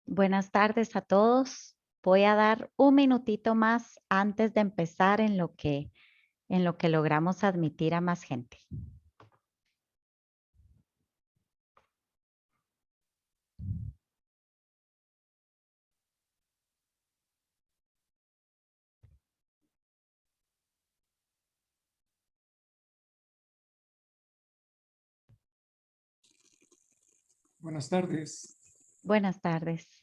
Buenas tardes a todos. Voy a dar un minutito más antes de empezar en lo que logramos admitir a más gente. Buenas tardes. Buenas tardes.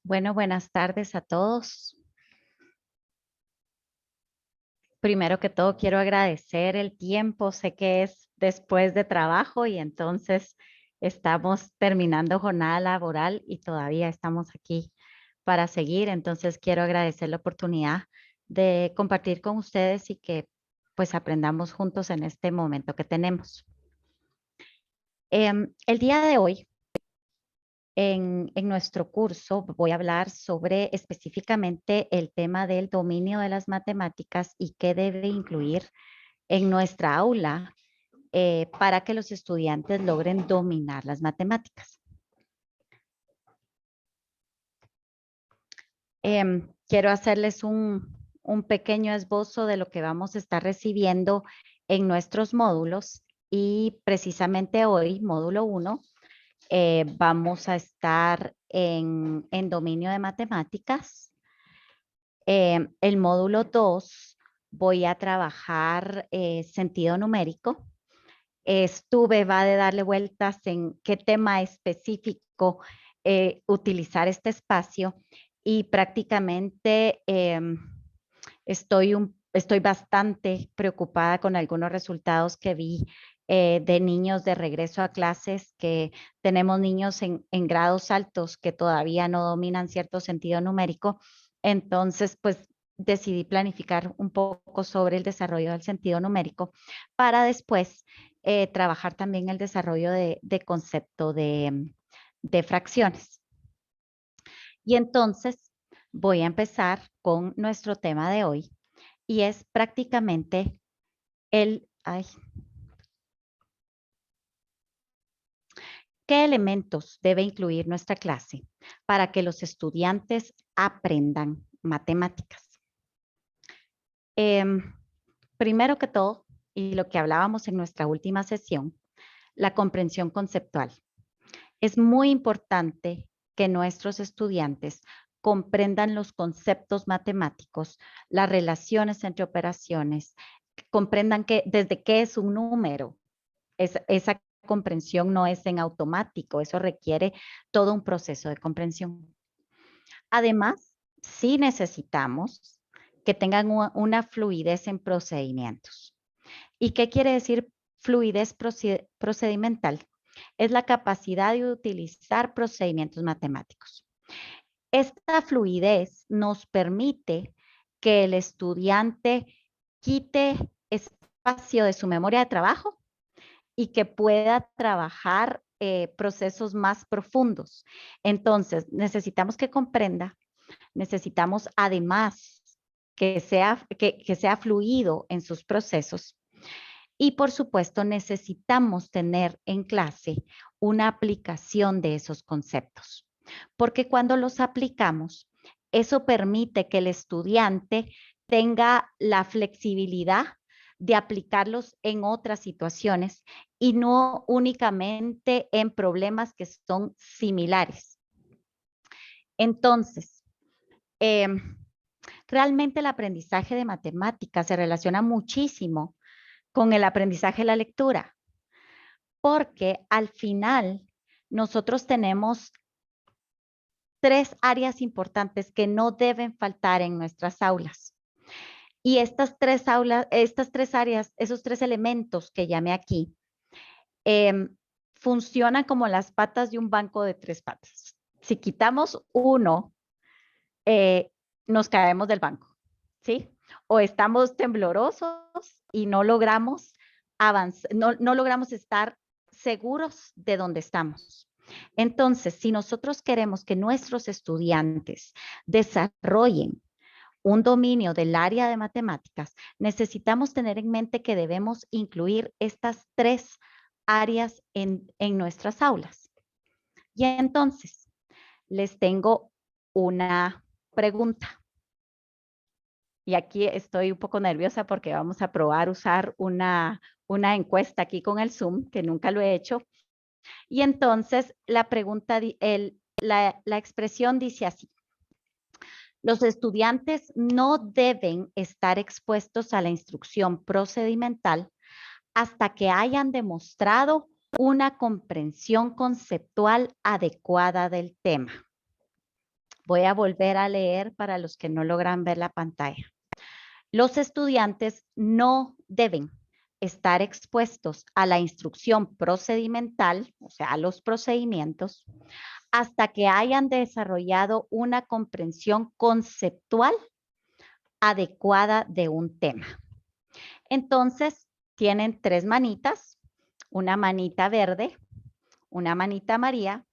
Bueno, buenas tardes a todos. Primero que todo, quiero agradecer el tiempo. Sé que es después de trabajo y entonces estamos terminando jornada laboral y todavía estamos aquí para seguir. Entonces, quiero agradecer la oportunidad de compartir con ustedes y que pues aprendamos juntos en este momento que tenemos. El día de hoy, en nuestro curso, voy a hablar sobre específicamente el tema del dominio de las matemáticas y qué debe incluir en nuestra aula para que los estudiantes logren dominar las matemáticas. Quiero hacerles un pequeño esbozo de lo que vamos a estar recibiendo en nuestros módulos y precisamente hoy, módulo 1, vamos a estar en dominio de matemáticas. El módulo 2 voy a trabajar sentido numérico. Va de darle vueltas en qué tema específico utilizar este espacio y prácticamente estoy bastante preocupada con algunos resultados que vi de niños de regreso a clases, que tenemos niños en grados altos que todavía no dominan cierto sentido numérico. Entonces, pues decidí planificar un poco sobre el desarrollo del sentido numérico para después trabajar también el desarrollo de concepto de fracciones. Y entonces voy a empezar con nuestro tema de hoy y es prácticamente ¿qué elementos debe incluir nuestra clase para que los estudiantes aprendan matemáticas? Primero que todo, y lo que hablábamos en nuestra última sesión, la comprensión conceptual. Es muy importante que nuestros estudiantes comprendan los conceptos matemáticos, las relaciones entre operaciones, comprendan que desde qué es un número. Esa comprensión no es en automático, eso requiere todo un proceso de comprensión. Además, sí necesitamos que tengan una fluidez en procedimientos. ¿Y qué quiere decir fluidez procedimental? Es la capacidad de utilizar procedimientos matemáticos. Esta fluidez nos permite que el estudiante quite espacio de su memoria de trabajo y que pueda trabajar procesos más profundos. Entonces, necesitamos que comprenda, necesitamos además que sea fluido en sus procesos. Y por supuesto, necesitamos tener en clase una aplicación de esos conceptos, porque cuando los aplicamos, eso permite que el estudiante tenga la flexibilidad de aplicarlos en otras situaciones y no únicamente en problemas que son similares. Entonces, realmente el aprendizaje de matemáticas se relaciona muchísimo con el aprendizaje de la lectura, porque al final nosotros tenemos 3 áreas importantes que no deben faltar en nuestras aulas. Y estas 3 áreas, esos 3 elementos que llamé aquí, funcionan como las patas de un banco de 3 patas. Si quitamos uno, nos caemos del banco, ¿sí? O estamos temblorosos y no logramos avanzar, no logramos estar seguros de dónde estamos. Entonces, si nosotros queremos que nuestros estudiantes desarrollen un dominio del área de matemáticas, necesitamos tener en mente que debemos incluir estas 3 áreas en nuestras aulas. Y entonces, les tengo una pregunta. Y aquí estoy un poco nerviosa porque vamos a probar usar una encuesta aquí con el Zoom, que nunca lo he hecho. Y entonces la pregunta, la expresión dice así: los estudiantes no deben estar expuestos a la instrucción procedimental hasta que hayan demostrado una comprensión conceptual adecuada del tema. Voy a volver a leer para los que no logran ver la pantalla. Los estudiantes no deben estar expuestos a la instrucción procedimental, o sea, a los procedimientos, hasta que hayan desarrollado una comprensión conceptual adecuada de un tema. Entonces, tienen 3 manitas, una manita verde, una manita amarilla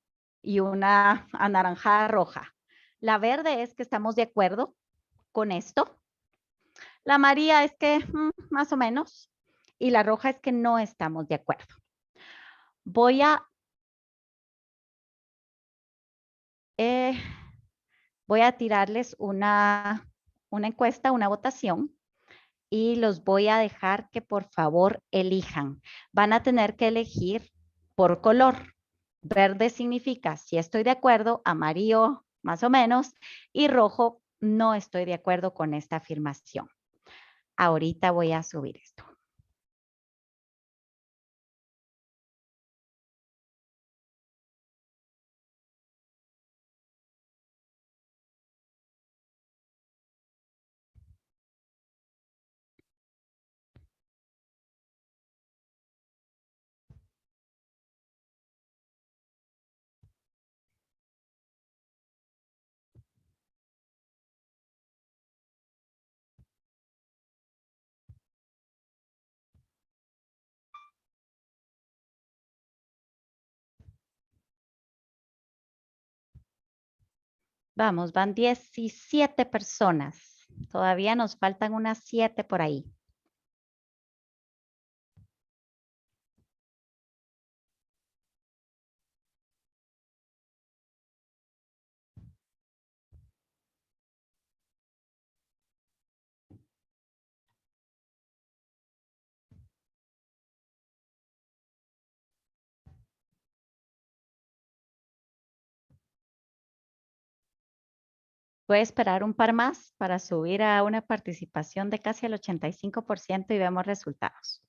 y una anaranjada roja. La verde es que estamos de acuerdo con esto. La amarilla es que más o menos. Y la roja es que no estamos de acuerdo. Voy a tirarles una encuesta, una votación, y los voy a dejar que por favor elijan. Van a tener que elegir por color. Verde significa si estoy de acuerdo, amarillo más o menos, y rojo no estoy de acuerdo con esta afirmación. Ahorita voy a subir esto. Vamos, van 17 personas. Todavía nos faltan unas 7 por ahí. Voy a esperar un par más para subir a una participación de casi el 85% y vemos resultados.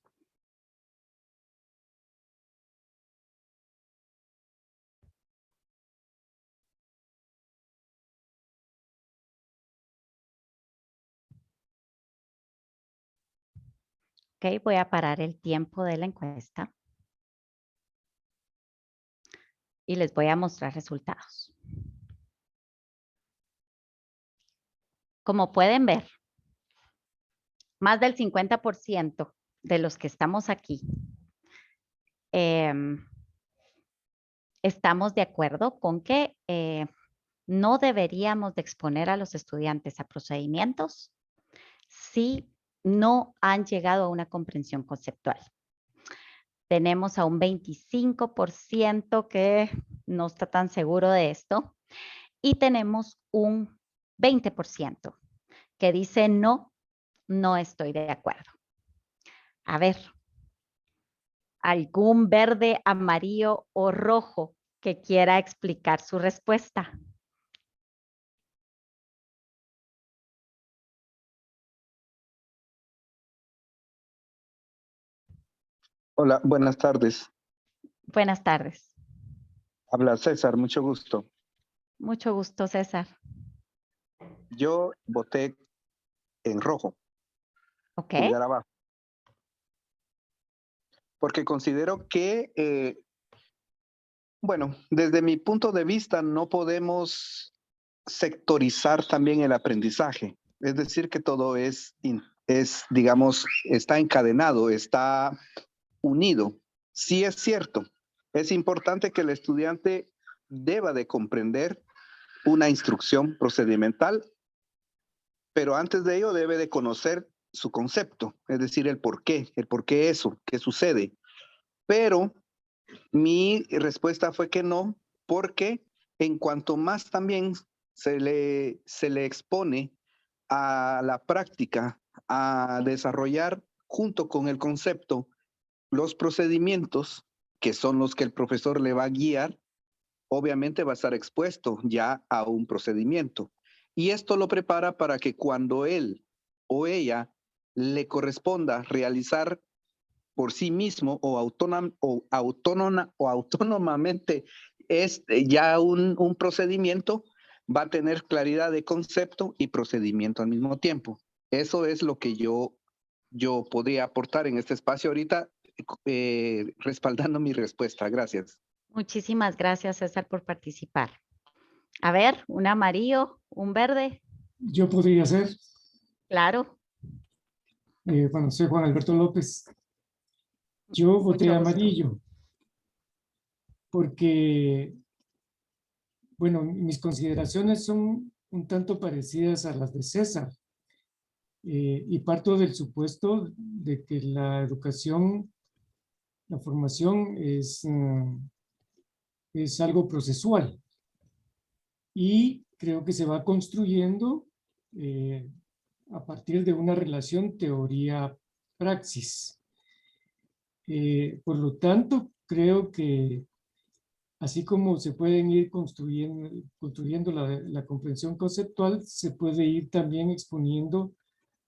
Ok, voy a parar el tiempo de la encuesta y les voy a mostrar resultados. Como pueden ver, más del 50% de los que estamos aquí estamos de acuerdo con que no deberíamos de exponer a los estudiantes a procedimientos si no han llegado a una comprensión conceptual. Tenemos a un 25% que no está tan seguro de esto y tenemos un 20% que dice no, no estoy de acuerdo. A ver, ¿algún verde, amarillo o rojo que quiera explicar su respuesta? Hola, buenas tardes. Buenas tardes. Habla César, mucho gusto. Mucho gusto, César. Yo voté en rojo, Ok. pulgar abajo, porque considero que, bueno, desde mi punto de vista no podemos sectorizar también el aprendizaje. Es decir, que todo digamos, está encadenado, está unido. Sí es cierto, es importante que el estudiante deba de comprender una instrucción procedimental, pero antes de ello debe de conocer su concepto, es decir, el por qué eso, qué sucede. Pero mi respuesta fue que no, porque en cuanto más también se le expone a la práctica, a desarrollar junto con el concepto los procedimientos, que son los que el profesor le va a guiar, obviamente va a estar expuesto ya a un procedimiento. Y esto lo prepara para que cuando él o ella le corresponda realizar por sí mismo o autónomamente ya un procedimiento, va a tener claridad de concepto y procedimiento al mismo tiempo. Eso es lo que yo podría aportar en este espacio ahorita, respaldando mi respuesta. Gracias. Muchísimas gracias, César, por participar. A ver, un amarillo, un verde. Yo podría ser, Claro. bueno, soy Juan Alberto López. Yo voté Mucho gusto. amarillo porque, bueno, mis consideraciones son un tanto parecidas a las de César. Y parto del supuesto de que la educación, la formación es algo procesual y creo que se va construyendo a partir de una relación teoría-praxis. Por lo tanto, creo que así como se pueden ir construyendo la comprensión conceptual, se puede ir también exponiendo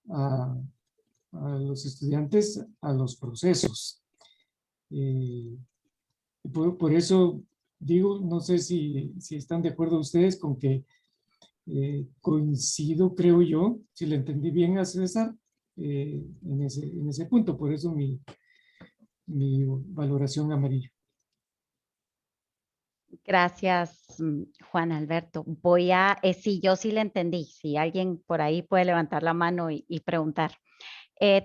a, a los estudiantes a los procesos. Por eso digo, no sé si están de acuerdo ustedes con que coincido, creo yo, si le entendí bien a César, en ese punto. Por eso mi valoración amarilla. Gracias, Juan Alberto. Sí, yo sí le entendí. Si alguien por ahí puede levantar la mano y preguntar.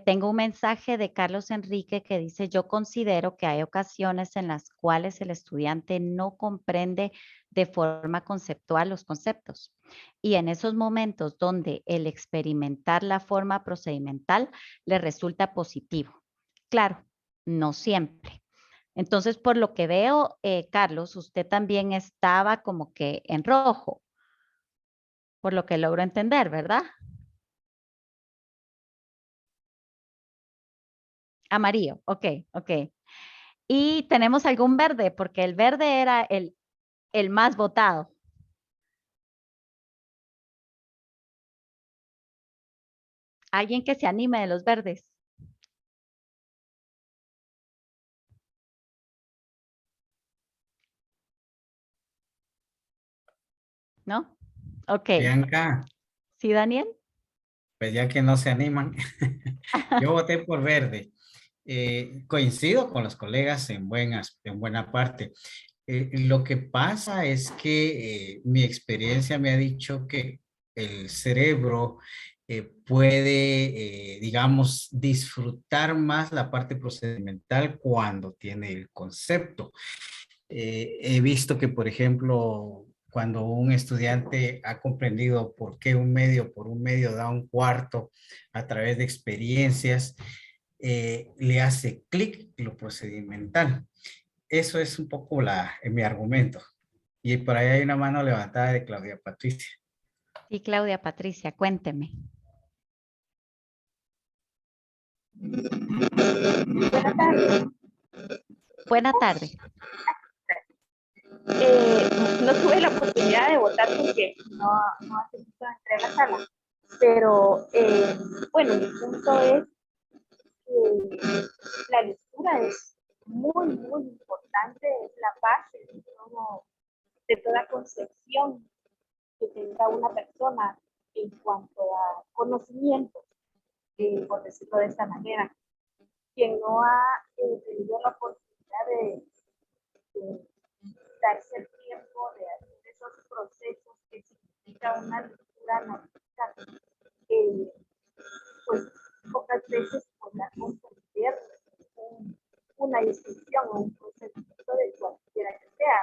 Tengo un mensaje de Carlos Enrique que dice, yo considero que hay ocasiones en las cuales el estudiante no comprende de forma conceptual los conceptos. Y en esos momentos donde el experimentar la forma procedimental le resulta positivo. Claro, no siempre. Entonces, por lo que veo, Carlos, usted también estaba como que en rojo, por lo que logro entender, ¿verdad? Amarillo, ok, ok. Y tenemos algún verde, porque el verde era el más votado. Alguien que se anime de los verdes. ¿No? Ok. Bianca, ¿Sí, Daniel? pues ya que no se animan, yo voté por verde. Coincido con los colegas en buena parte. Lo que pasa es que mi experiencia me ha dicho que el cerebro puede, digamos, disfrutar más la parte procedimental cuando tiene el concepto. He visto que, por ejemplo, cuando un estudiante ha comprendido por qué un medio por un medio da un cuarto a través de experiencias, le hace clic lo procedimental. Eso es un poco mi argumento. Y por ahí hay una mano levantada de Claudia Patricia. Sí, Claudia Patricia, cuénteme. Buenas tardes. Buena tarde. No tuve la oportunidad de votar porque no hace mucho entré a la sala, pero bueno, mi punto es que la lectura es muy importante, es la base de toda concepción que tenga una persona en cuanto a conocimiento, por decirlo de esta manera. Quien no ha tenido la oportunidad de darse el tiempo de hacer esos procesos que significa una lectura analítica, pues pocas veces podrá comprender una discusión o un procedimiento de cualquiera que sea.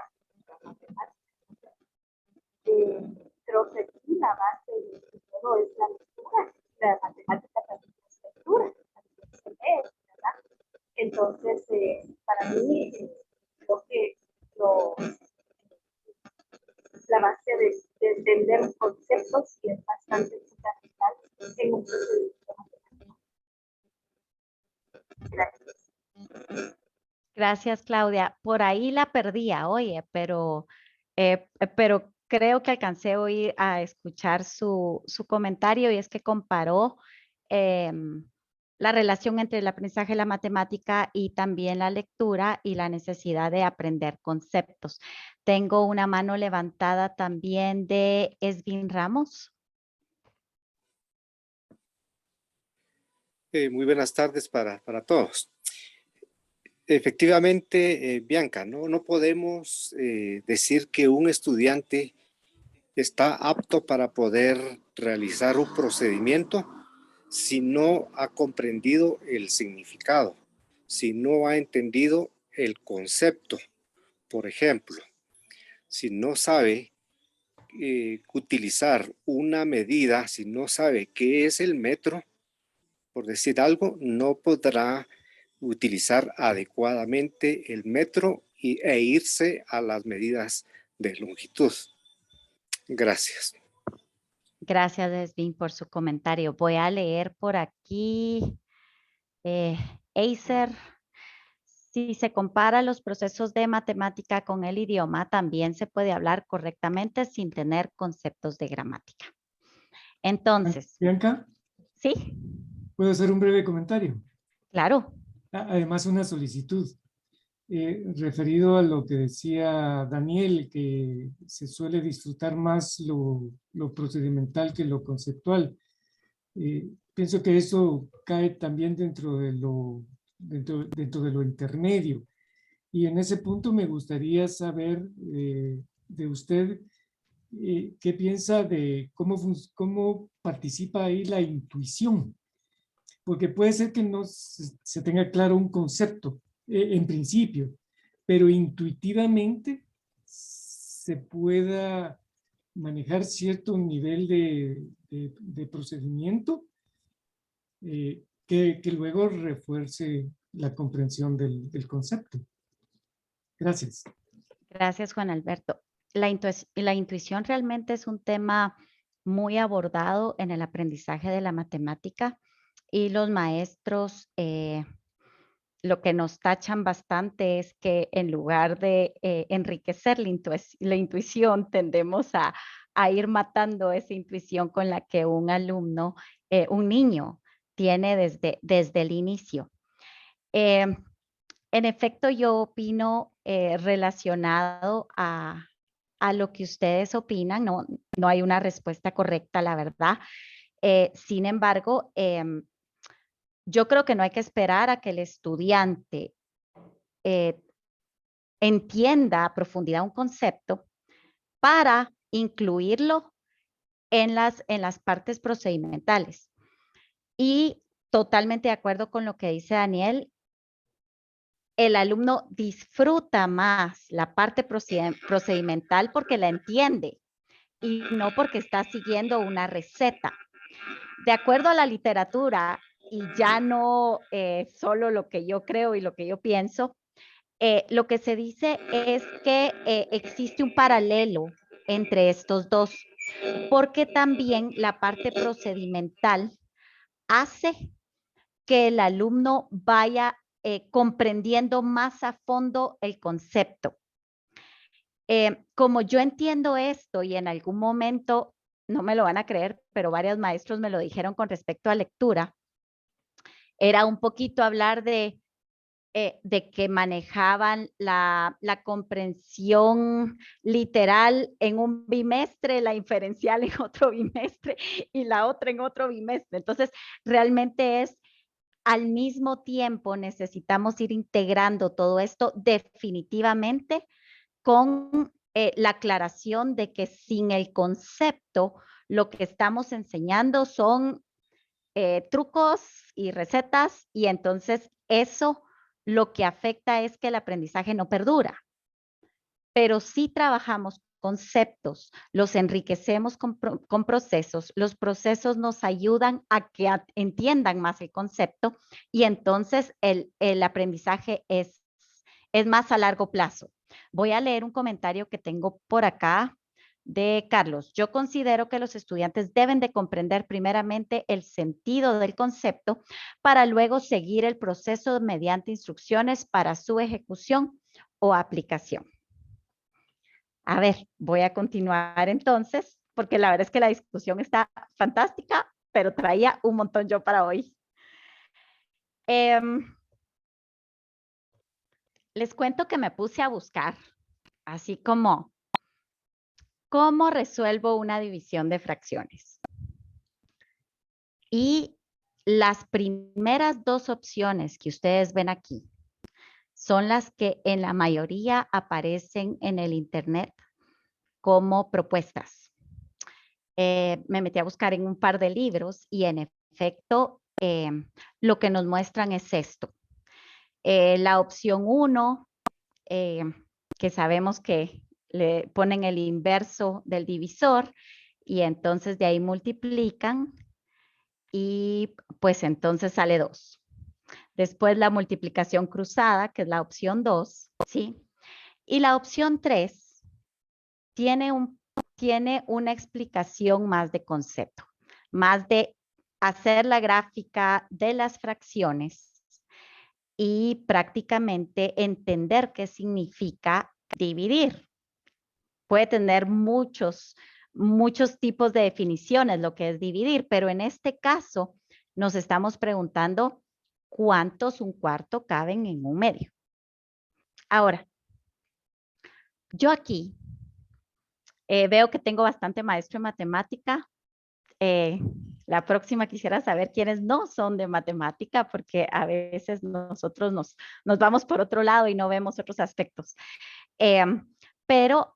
Creo que aquí la base de todo es la lectura. La matemática también es lectura, también se lee, ¿verdad? Entonces, para mí, creo que la base de entender conceptos y es bastante fundamental en un procedimiento matemático. Gracias. Gracias, Claudia. Por ahí la perdía, oye, pero creo que alcancé hoy a escuchar su comentario y es que comparó la relación entre el aprendizaje de la matemática y también la lectura y la necesidad de aprender conceptos. Tengo una mano levantada también de Esvin Ramos. Muy buenas tardes para todos. Efectivamente, Bianca, no podemos decir que un estudiante está apto para poder realizar un procedimiento si no ha comprendido el significado, si no ha entendido el concepto. Por ejemplo, si no sabe utilizar una medida, si no sabe qué es el metro, por decir algo, no podrá utilizar adecuadamente el metro e irse a las medidas de longitud. Gracias. Gracias, Esvin, por su comentario. Voy a leer por aquí. Acer, si se compara los procesos de matemática con el idioma, también se puede hablar correctamente sin tener conceptos de gramática. Entonces, Bianca, ¿sí? ¿puedo hacer un breve comentario? Claro. Además, una solicitud. Referido a lo que decía Daniel, que se suele disfrutar más lo procedimental que lo conceptual. Pienso que eso cae también dentro de lo intermedio. Y en ese punto me gustaría saber de usted qué piensa de cómo participa ahí la intuición. Porque puede ser que no se tenga claro un concepto en principio, pero intuitivamente se pueda manejar cierto nivel de procedimiento que luego refuerce la comprensión del concepto. Gracias. Gracias, Juan Alberto. La intuición realmente es un tema muy abordado en el aprendizaje de la matemática y los maestros lo que nos tachan bastante es que en lugar de enriquecer la intuición, tendemos a ir matando esa intuición con la que un alumno, un niño, tiene desde el inicio. En efecto, yo opino relacionado a lo que ustedes opinan, no hay una respuesta correcta, la verdad. Sin embargo, yo creo que no hay que esperar a que el estudiante entienda a profundidad un concepto para incluirlo en las partes procedimentales. Y totalmente de acuerdo con lo que dice Daniel, el alumno disfruta más la parte procedimental porque la entiende y no porque está siguiendo una receta. De acuerdo a la literatura, y ya no solo lo que yo creo y lo que yo pienso, lo que se dice es que existe un paralelo entre estos dos, porque también la parte procedimental hace que el alumno vaya comprendiendo más a fondo el concepto. Como yo entiendo esto y en algún momento, no me lo van a creer, pero varios maestros me lo dijeron con respecto a lectura, era un poquito hablar de que manejaban la comprensión literal en un bimestre, la inferencial en otro bimestre y la otra en otro bimestre. Entonces, realmente es al mismo tiempo necesitamos ir integrando todo esto definitivamente con la aclaración de que sin el concepto lo que estamos enseñando son trucos y recetas y entonces eso lo que afecta es que el aprendizaje no perdura. Pero si trabajamos conceptos, los enriquecemos con procesos, los procesos nos ayudan a que entiendan más el concepto y entonces el aprendizaje es más a largo plazo. Voy a leer un comentario que tengo por acá de Carlos. Yo considero que los estudiantes deben de comprender primeramente el sentido del concepto para luego seguir el proceso mediante instrucciones para su ejecución o aplicación. A ver, voy a continuar entonces, porque la verdad es que la discusión está fantástica, pero traía un montón yo para hoy. Les cuento que me puse a buscar, así como, ¿cómo resuelvo una división de fracciones? Y las primeras dos opciones que ustedes ven aquí son las que en la mayoría aparecen en el Internet como propuestas. Me metí a buscar en un par de libros y en efecto lo que nos muestran es esto. La opción 1, que sabemos que le ponen el inverso del divisor y entonces de ahí multiplican y pues entonces sale 2. Después la multiplicación cruzada, que es la opción 2, ¿sí? Y la opción 3 tiene una explicación más de concepto, más de hacer la gráfica de las fracciones y prácticamente entender qué significa dividir. Puede tener muchos tipos de definiciones lo que es dividir, pero en este caso nos estamos preguntando cuántos un cuarto caben en un medio. Ahora, yo aquí veo que tengo bastante maestro en matemática. La próxima quisiera saber quiénes no son de matemática, porque a veces nosotros nos vamos por otro lado y no vemos otros aspectos. Pero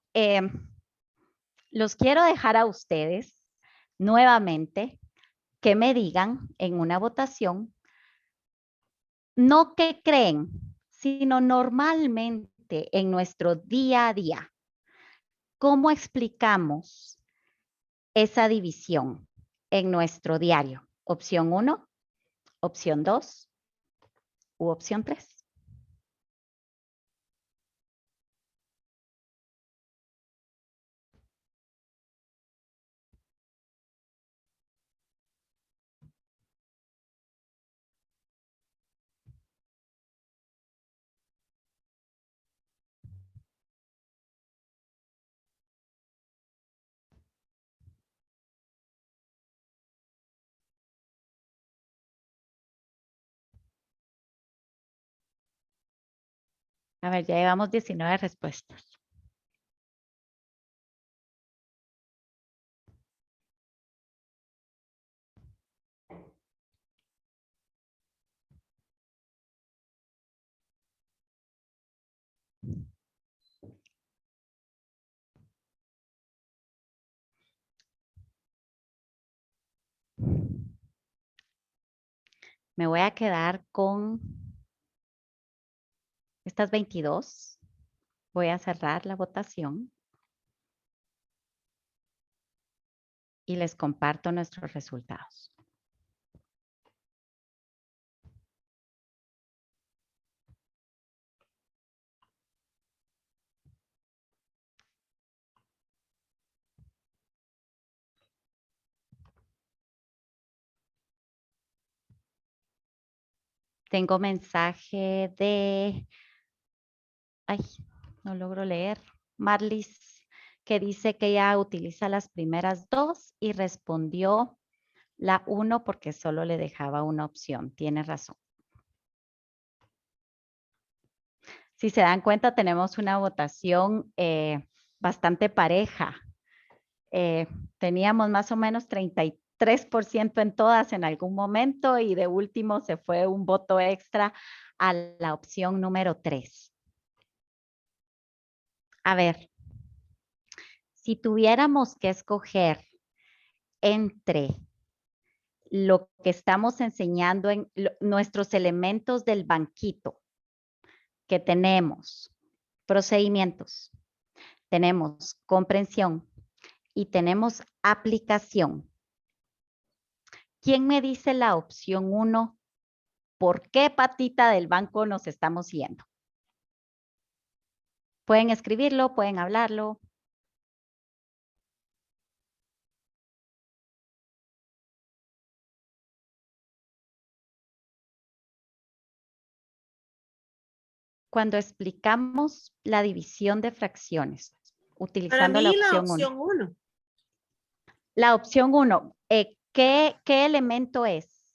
los quiero dejar a ustedes nuevamente que me digan en una votación, no qué creen, sino normalmente en nuestro día a día, ¿cómo explicamos esa división en nuestro diario? Opción 1, opción 2 u opción 3. A ver, ya llevamos 19 respuestas. Me voy a quedar con Estas 22. Voy a cerrar la votación. Y les comparto nuestros resultados. Tengo mensaje de... Ay, no logro leer. Marlis, que dice que ella utiliza las primeras 2 y respondió la 1 porque solo le dejaba una opción. Tiene razón. Si se dan cuenta, tenemos una votación bastante pareja. Teníamos más o menos 33% en todas en algún momento y de último se fue un voto extra a la opción número 3. A ver, si tuviéramos que escoger entre lo que estamos enseñando en nuestros elementos del banquito que tenemos, procedimientos, tenemos comprensión y tenemos aplicación. ¿Quién me dice la opción 1? ¿Por qué patita del banco nos estamos yendo? Pueden escribirlo, pueden hablarlo. Cuando explicamos la división de fracciones, Para utilizando mí la la opción 1. opción 1. La opción 1, ¿qué elemento es?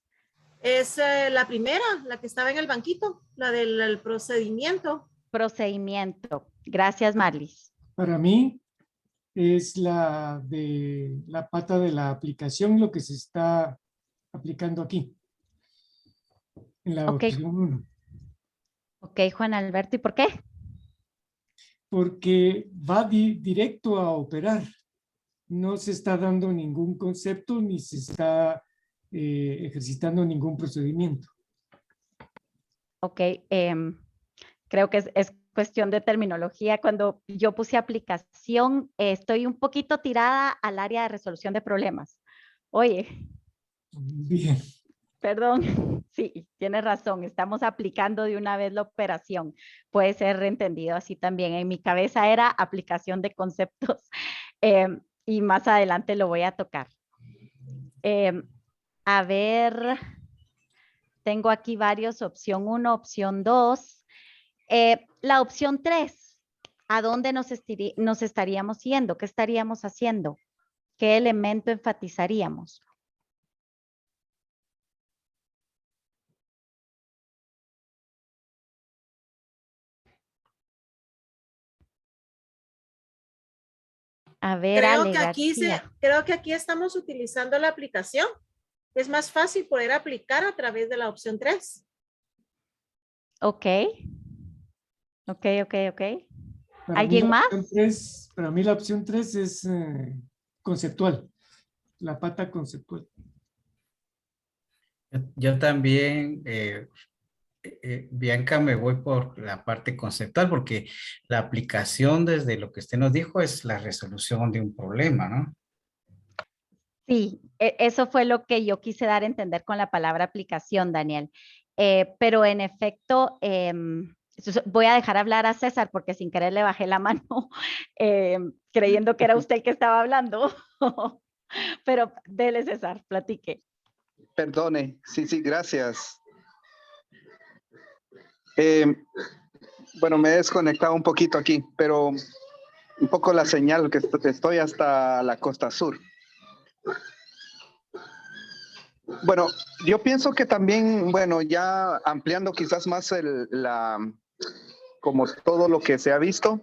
Es la primera, la que estaba en el banquito, la del procedimiento. Procedimiento. Gracias, Marlis. Para mí es la de la pata de la aplicación, lo que se está aplicando aquí, en la Ok. opción 1. Ok, Juan Alberto, ¿y por qué? Porque va directo a operar. No se está dando ningún concepto ni se está ejercitando ningún procedimiento. Ok, creo que es cuestión de terminología. Cuando yo puse aplicación, estoy un poquito tirada al área de resolución de problemas. Oye, Bien. perdón, sí, tienes razón, estamos aplicando de una vez la operación. Puede ser entendido así también. En mi cabeza era aplicación de conceptos y más adelante lo voy a tocar. A ver, tengo aquí varios, opción 1, opción 2. La opción 3, ¿a dónde nos estaríamos yendo? ¿Qué estaríamos haciendo? ¿Qué elemento enfatizaríamos? A ver, Ale García. Creo que aquí estamos utilizando la aplicación. Es más fácil poder aplicar a través de la opción 3. Ok. Para mí ¿Alguien la más? opción 3, para mí la opción 3 es conceptual, la pata conceptual. Yo también, Bianca, me voy por la parte conceptual porque la aplicación desde lo que usted nos dijo es la resolución de un problema, ¿no? Sí, eso fue lo que yo quise dar a entender con la palabra aplicación, Daniel. Pero en efecto, voy a dejar hablar a César porque sin querer le bajé la mano creyendo que era usted el que estaba hablando. Pero dele, César, platique. Perdone, sí, gracias. Bueno, me he desconectado un poquito aquí, pero un poco la señal que estoy hasta la costa sur. Bueno, yo pienso que también, bueno, ya ampliando quizás más como todo lo que se ha visto,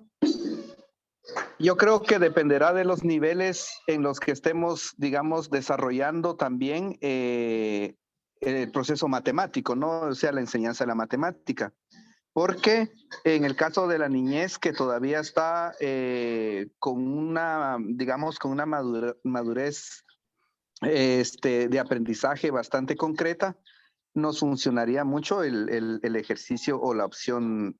yo creo que dependerá de los niveles en los que estemos, digamos, desarrollando también el proceso matemático, ¿no? O sea, la enseñanza de la matemática. Porque en el caso de la niñez que todavía está con una, digamos, con una madurez de aprendizaje bastante concreta, nos funcionaría mucho el ejercicio o la opción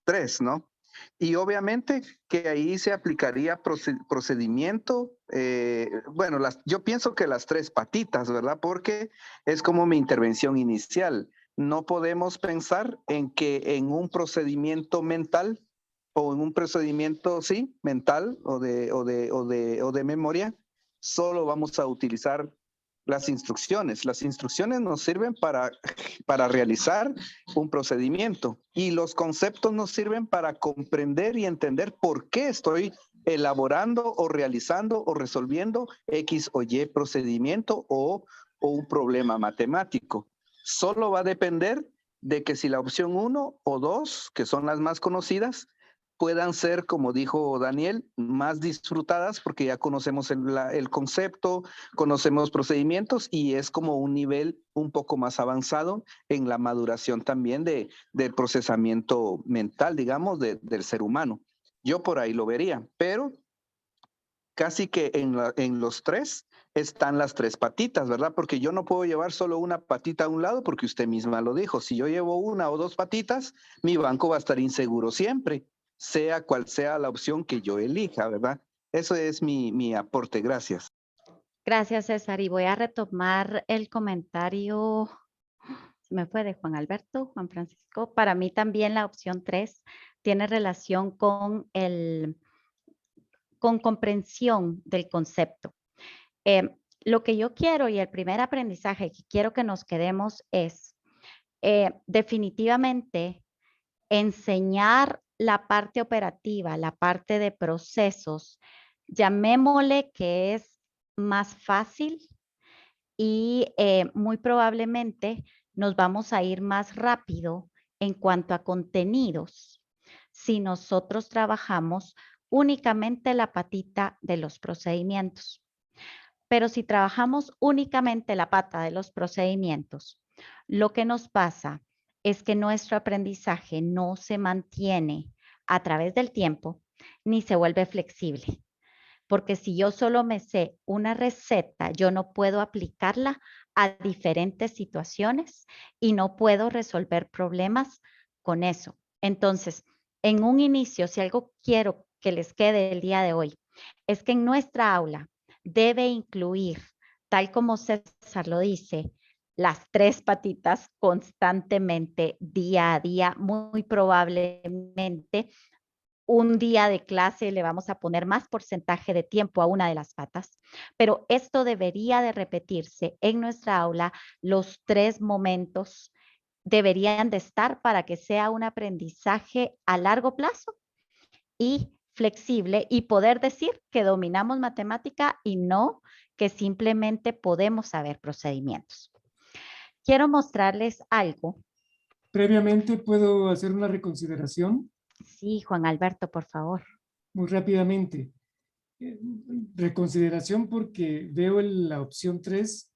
3, ¿no? Y obviamente que ahí se aplicaría procedimiento, bueno, yo pienso que las tres patitas, ¿verdad? Porque es como mi intervención inicial. No podemos pensar en que en un procedimiento mental o en un procedimiento, sí, mental o de memoria, solo vamos a utilizar las instrucciones. Las instrucciones nos sirven para realizar un procedimiento y los conceptos nos sirven para comprender y entender por qué estoy elaborando o realizando o resolviendo X o Y procedimiento o un problema matemático. Solo va a depender de que si la opción 1 o 2, que son las más conocidas, puedan ser, como dijo Daniel, más disfrutadas porque ya conocemos el concepto, conocemos procedimientos y es como un nivel un poco más avanzado en la maduración también del procesamiento mental, digamos, del ser humano. Yo por ahí lo vería, pero casi que en los tres están las tres patitas, ¿verdad? Porque yo no puedo llevar solo una patita a un lado porque usted misma lo dijo. Si yo llevo una o dos patitas, mi banco va a estar inseguro siempre, sea cual sea la opción que yo elija, ¿verdad? Eso es mi aporte. Gracias. Gracias, César. Y voy a retomar el comentario, se me fue, de Juan Alberto, Juan Francisco. Para mí también la opción 3 tiene relación con comprensión del concepto. Lo que yo quiero y el primer aprendizaje que quiero que nos quedemos es definitivamente enseñar la parte operativa, la parte de procesos, llamémosle que es más fácil y muy probablemente nos vamos a ir más rápido en cuanto a contenidos si nosotros trabajamos únicamente la patita de los procedimientos. Pero si trabajamos únicamente la pata de los procedimientos, lo que nos pasa es que nuestro aprendizaje no se mantiene a través del tiempo ni se vuelve flexible. Porque si yo solo me sé una receta, yo no puedo aplicarla a diferentes situaciones y no puedo resolver problemas con eso. Entonces, en un inicio, si algo quiero que les quede el día de hoy, es que en nuestra aula debe incluir, tal como César lo dice, las tres patitas constantemente, día a día, muy probablemente un día de clase le vamos a poner más porcentaje de tiempo a una de las patas, pero esto debería de repetirse en nuestra aula. Los tres momentos deberían de estar para que sea un aprendizaje a largo plazo y flexible y poder decir que dominamos matemática y no que simplemente podemos saber procedimientos. Quiero mostrarles algo. Previamente, ¿puedo hacer una reconsideración? Sí, Juan Alberto, por favor. Muy rápidamente. Reconsideración porque veo la opción 3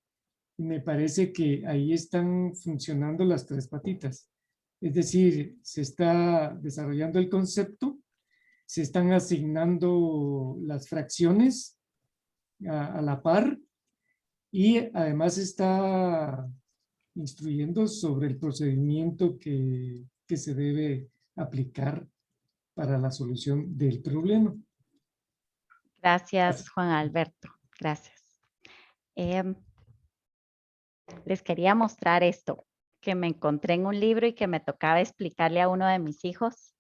y me parece que ahí están funcionando las tres patitas. Es decir, se está desarrollando el concepto, se están asignando las fracciones a la par y además está instruyendo sobre el procedimiento que se debe aplicar para la solución del problema. Gracias, Juan Alberto. Gracias. Les quería mostrar esto que me encontré en un libro y que me tocaba explicarle a uno de mis hijos.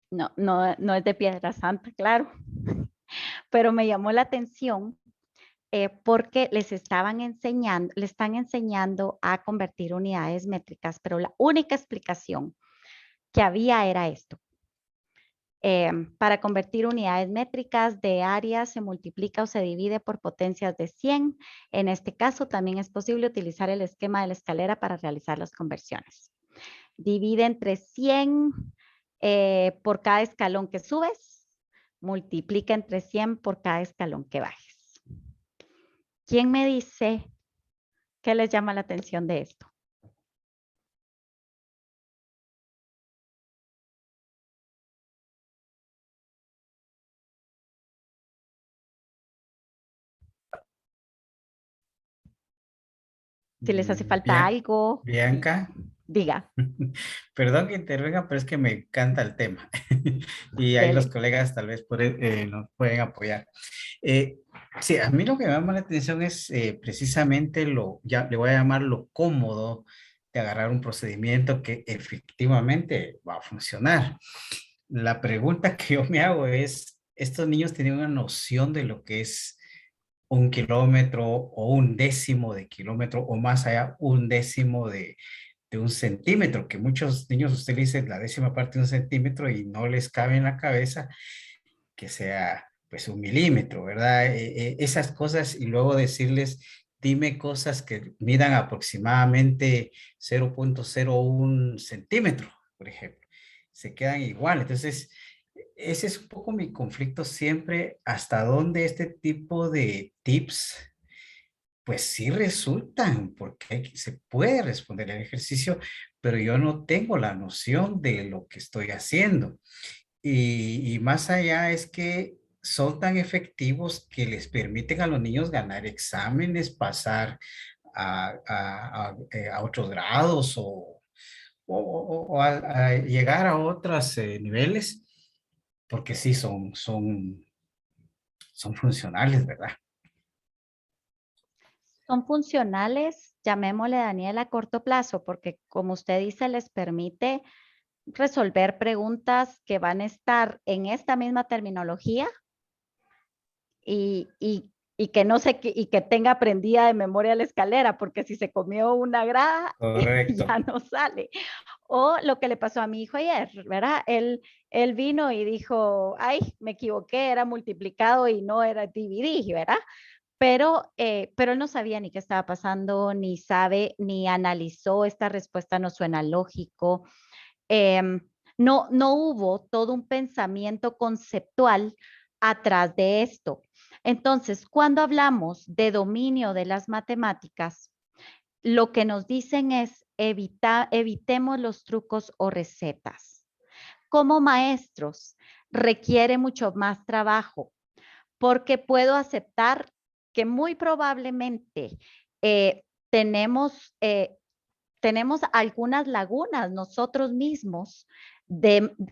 No es de Piedra Santa, claro, pero me llamó la atención porque le están enseñando a convertir unidades métricas, pero la única explicación que había era esto. Para convertir unidades métricas de área se multiplica o se divide por potencias de 100. En este caso también es posible utilizar el esquema de la escalera para realizar las conversiones. Divide entre 100 por cada escalón que subes, multiplica entre 100 por cada escalón que bajes. ¿Quién me dice qué les llama la atención de esto? Si les hace falta algo, Bianca, diga. perdón que intervenga, pero es que me encanta el tema. Y ahí los Dele. colegas tal vez nos pueden apoyar. Sí, a mí lo que me llama la atención es precisamente ya le voy a llamar lo cómodo de agarrar un procedimiento que efectivamente va a funcionar. La pregunta que yo me hago es, ¿estos niños tienen una noción de lo que es 1 kilómetro o 1/10 de kilómetro o más allá, 1/10 de 1 centímetro? Que muchos niños usted le dice la 10ª parte de 1 centímetro y no les cabe en la cabeza que sea pues 1 milímetro, ¿verdad? Esas cosas y luego decirles, dime cosas que midan aproximadamente 0,01 centímetro, por ejemplo. Se quedan igual. Entonces, ese es un poco mi conflicto siempre, hasta dónde este tipo de tips pues sí resultan, porque se puede responder el ejercicio, pero yo no tengo la noción de lo que estoy haciendo. Y más allá es que son tan efectivos que les permiten a los niños ganar exámenes, pasar a otros grados o a llegar a otros niveles, porque sí son funcionales, ¿verdad? Son funcionales, llamémosle Daniel, a corto plazo, porque como usted dice, les permite resolver preguntas que van a estar en esta misma terminología y que no se, y que tenga aprendida de memoria la escalera, porque si se comió una grada, Correcto. ya no sale. O lo que le pasó a mi hijo ayer, ¿verdad? Él vino y dijo, ay, me equivoqué, era multiplicado y no era dividir, ¿verdad? Pero él no sabía ni qué estaba pasando, ni sabe, ni analizó, esta respuesta no suena lógico. No hubo todo un pensamiento conceptual atrás de esto. Entonces, cuando hablamos de dominio de las matemáticas, lo que nos dicen es evitemos los trucos o recetas. Como maestros, requiere mucho más trabajo porque puedo aceptar que muy probablemente eh, tenemos, eh, tenemos algunas lagunas nosotros mismos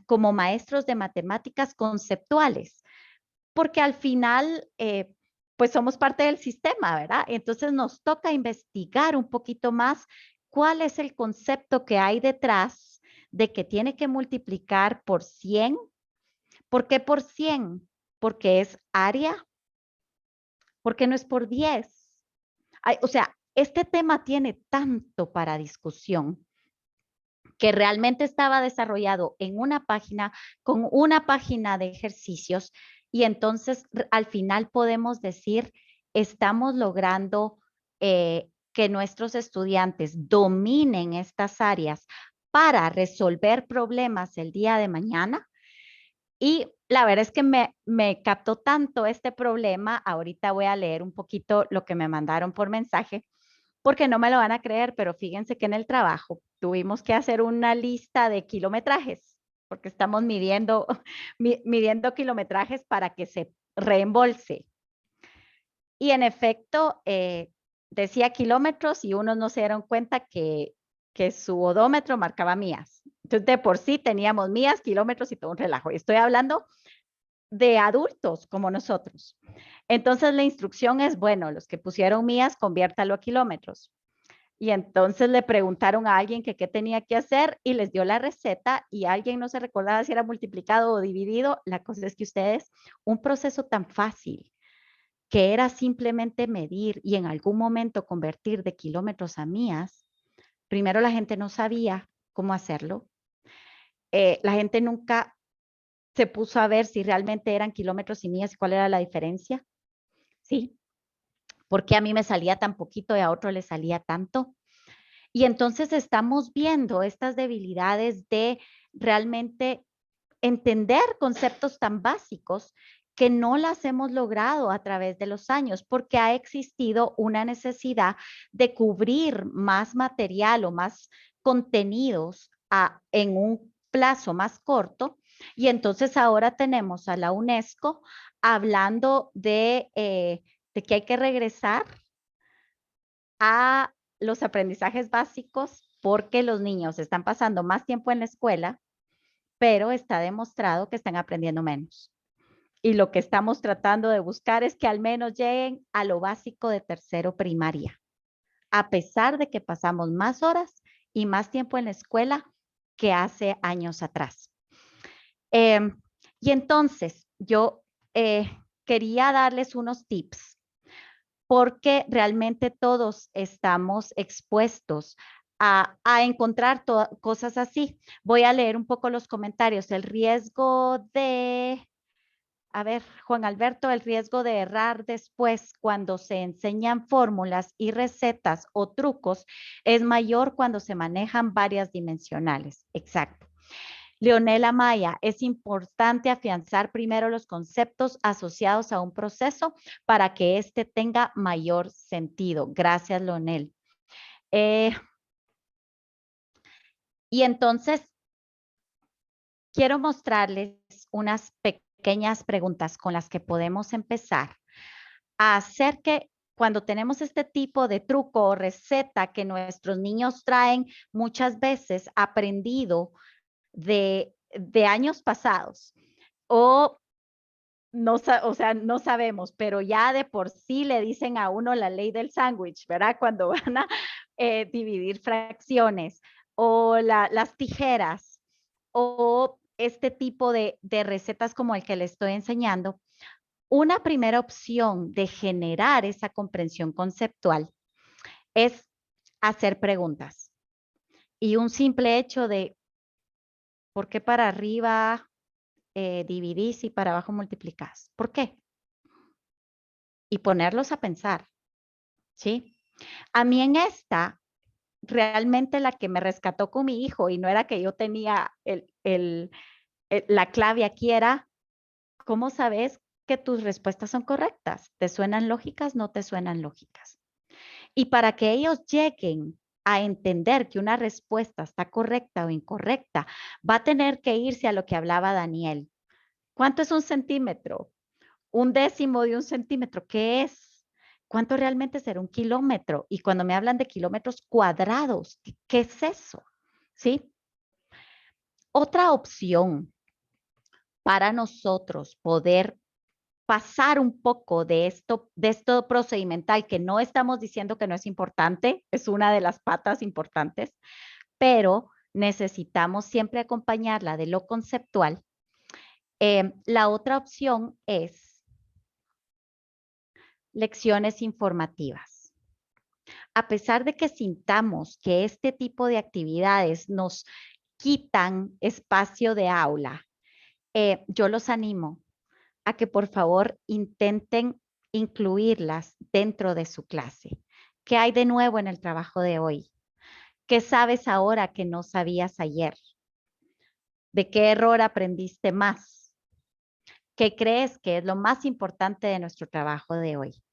como maestros de matemáticas conceptuales, porque al final, pues somos parte del sistema, ¿verdad? Entonces nos toca investigar un poquito más cuál es el concepto que hay detrás de que tiene que multiplicar por 100. ¿Por qué por 100? Porque es área, porque no es por 10. O sea, este tema tiene tanto para discusión que realmente estaba desarrollado en una página con una página de ejercicios y entonces al final podemos decir, estamos logrando que nuestros estudiantes dominen estas áreas para resolver problemas el día de mañana. Y la verdad es que me captó tanto este problema. Ahorita voy a leer un poquito lo que me mandaron por mensaje, porque no me lo van a creer, pero fíjense que en el trabajo tuvimos que hacer una lista de kilometrajes, porque estamos midiendo kilometrajes para que se reembolse. Y en efecto, decía kilómetros y unos no se dieron cuenta que su odómetro marcaba millas. Entonces, de por sí teníamos millas, kilómetros y todo un relajo. Y estoy hablando de adultos como nosotros. Entonces, la instrucción es, bueno, los que pusieron millas, conviértalo a kilómetros. Y entonces le preguntaron a alguien que qué tenía que hacer y les dio la receta y alguien no se recordaba si era multiplicado o dividido. La cosa es que ustedes, un proceso tan fácil que era simplemente medir y en algún momento convertir de kilómetros a millas, primero la gente no sabía cómo hacerlo. La gente nunca se puso a ver si realmente eran kilómetros y millas y cuál era la diferencia. Sí, porque a mí me salía tan poquito y a otro le salía tanto. Y entonces estamos viendo estas debilidades de realmente entender conceptos tan básicos que no las hemos logrado a través de los años porque ha existido una necesidad de cubrir más material o más contenidos en un plazo más corto. Y entonces ahora tenemos a la UNESCO hablando de que hay que regresar a los aprendizajes básicos porque los niños están pasando más tiempo en la escuela, pero está demostrado que están aprendiendo menos. Y lo que estamos tratando de buscar es que al menos lleguen a lo básico de tercero primaria, a pesar de que pasamos más horas y más tiempo en la escuela que hace años atrás. Y entonces yo quería darles unos tips porque realmente todos estamos expuestos a encontrar cosas así. Voy a leer un poco los comentarios. El riesgo de, a ver, Juan Alberto, el riesgo de errar después cuando se enseñan fórmulas y recetas o trucos es mayor cuando se manejan varias dimensionales. Exacto. Leonela Maya, es importante afianzar primero los conceptos asociados a un proceso para que éste tenga mayor sentido. Gracias, Leonel. Y entonces, quiero mostrarles unas pequeñas preguntas con las que podemos empezar a hacer que cuando tenemos este tipo de truco o receta que nuestros niños traen muchas veces aprendido de años pasados o no, o sea, no sabemos, pero ya de por sí le dicen a uno la ley del sándwich, ¿verdad? Cuando van a dividir fracciones o las tijeras o este tipo de recetas como el que le estoy enseñando. Una primera opción de generar esa comprensión conceptual es hacer preguntas. Y un simple hecho de ¿por qué para arriba dividís y para abajo multiplicás? ¿Por qué? Y ponerlos a pensar, ¿sí? A mí en esta, realmente la que me rescató con mi hijo, y no era que yo tenía la clave aquí, era, ¿cómo sabes que tus respuestas son correctas? ¿Te suenan lógicas? ¿No te suenan lógicas? Y para que ellos lleguen a entender que una respuesta está correcta o incorrecta, va a tener que irse a lo que hablaba Daniel. ¿Cuánto es un centímetro? Un décimo de un centímetro, ¿qué es? ¿Cuánto realmente será un kilómetro? Y cuando me hablan de kilómetros cuadrados, ¿qué es eso? ¿Sí? Otra opción para nosotros poder pasar un poco de esto procedimental, que no estamos diciendo que no es importante, es una de las patas importantes, pero necesitamos siempre acompañarla de lo conceptual. La otra opción es lecciones informativas. A pesar de que sintamos que este tipo de actividades nos quitan espacio de aula, yo los animo a que por favor intenten incluirlas dentro de su clase. ¿Qué hay de nuevo en el trabajo de hoy? ¿Qué sabes ahora que no sabías ayer? ¿De qué error aprendiste más? ¿Qué crees que es lo más importante de nuestro trabajo de hoy?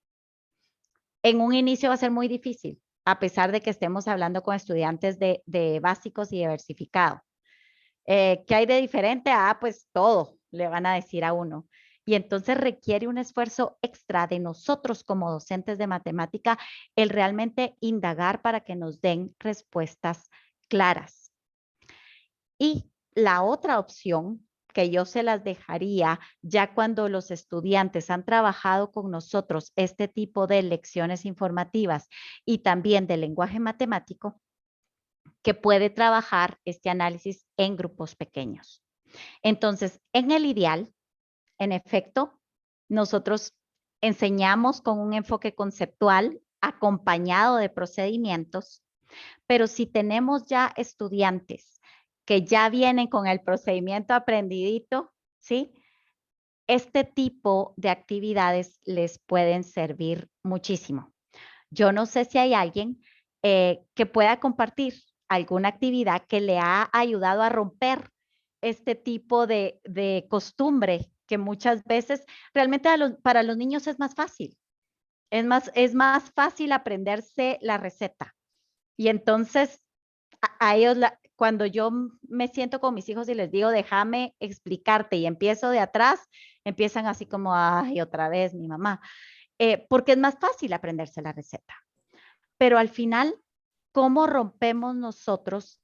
En un inicio va a ser muy difícil, a pesar de que estemos hablando con estudiantes de básicos y diversificado. ¿Qué hay de diferente? Pues todo, le van a decir a uno. Y entonces requiere un esfuerzo extra de nosotros como docentes de matemática el realmente indagar para que nos den respuestas claras. Y la otra opción que yo se las dejaría ya cuando los estudiantes han trabajado con nosotros este tipo de lecciones informativas y también de lenguaje matemático, que puede trabajar este análisis en grupos pequeños. Entonces, en el ideal, en efecto, nosotros enseñamos con un enfoque conceptual acompañado de procedimientos, pero si tenemos ya estudiantes que ya vienen con el procedimiento aprendidito, ¿sí? Este tipo de actividades les pueden servir muchísimo. Yo no sé si hay alguien que pueda compartir alguna actividad que le ha ayudado a romper este tipo de costumbre que muchas veces realmente para los niños es más fácil. Es más fácil aprenderse la receta. Y entonces a ellos, cuando yo me siento con mis hijos y les digo, déjame explicarte y empiezo de atrás, empiezan así como, ay, otra vez mi mamá, porque es más fácil aprenderse la receta. Pero al final ¿cómo rompemos nosotros